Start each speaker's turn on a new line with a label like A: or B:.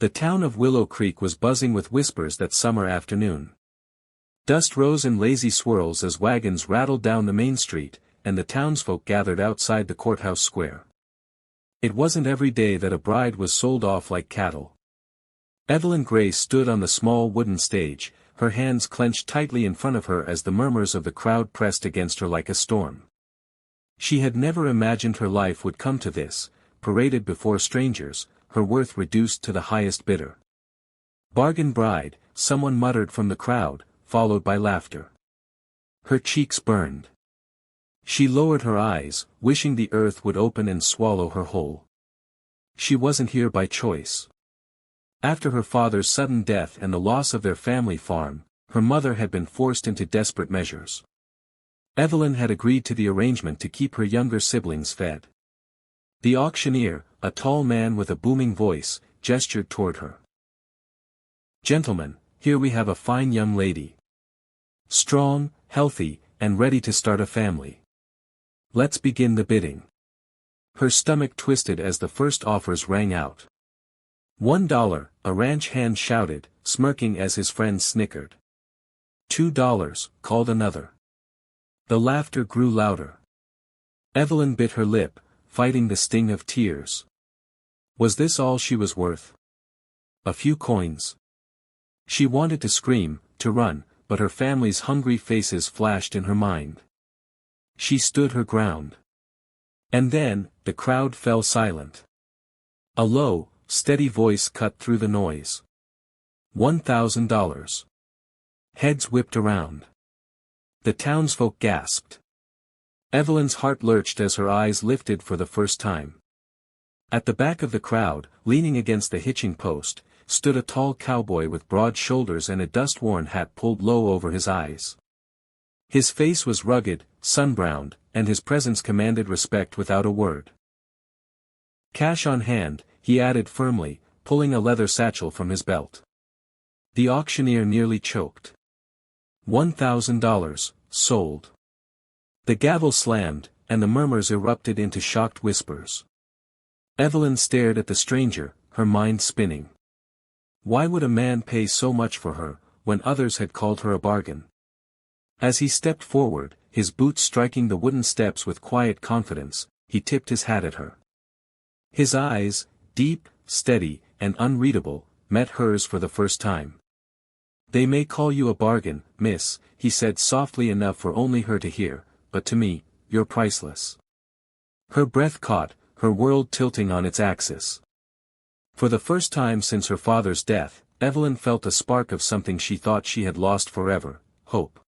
A: The town of Willow Creek was buzzing with whispers that summer afternoon. Dust rose in lazy swirls as wagons rattled down the main street, and the townsfolk gathered outside the courthouse square. It wasn't every day that a bride was sold off like cattle. Evelyn Gray stood on the small wooden stage, her hands clenched tightly in front of her as the murmurs of the crowd pressed against her like a storm. She had never imagined her life would come to this, paraded before strangers, her worth reduced to the highest bidder. "Bargain bride," someone muttered from the crowd, followed by laughter. Her cheeks burned. She lowered her eyes, wishing the earth would open and swallow her whole. She wasn't here by choice. After her father's sudden death and the loss of their family farm, her mother had been forced into desperate measures. Evelyn had agreed to the arrangement to keep her younger siblings fed. The auctioneer, a tall man with a booming voice, gestured toward her. "Gentlemen, here we have a fine young lady. Strong, healthy, and ready to start a family. Let's begin the bidding." Her stomach twisted as the first offers rang out. $1, a ranch hand shouted, smirking as his friends snickered. $2, called another. The laughter grew louder. Evelyn bit her lip, fighting the sting of tears. Was this all she was worth? A few coins. She wanted to scream, to run, but her family's hungry faces flashed in her mind. She stood her ground. And then, the crowd fell silent. A low, steady voice cut through the noise. $1,000. Heads whipped around. The townsfolk gasped. Evelyn's heart lurched as her eyes lifted for the first time. At the back of the crowd, leaning against the hitching post, stood a tall cowboy with broad shoulders and a dust-worn hat pulled low over his eyes. His face was rugged, sun-browned, and his presence commanded respect without a word. "Cash on hand," he added firmly, pulling a leather satchel from his belt. The auctioneer nearly choked. $1,000, sold. The gavel slammed, and the murmurs erupted into shocked whispers. Evelyn stared at the stranger, her mind spinning. Why would a man pay so much for her, when others had called her a bargain? As he stepped forward, his boots striking the wooden steps with quiet confidence, he tipped his hat at her. His eyes, deep, steady, and unreadable, met hers for the first time. "They may call you a bargain, miss," he said softly enough for only her to hear, "but to me, you're priceless." Her breath caught, her world tilting on its axis. For the first time since her father's death, Evelyn felt a spark of something she thought she had lost forever, hope.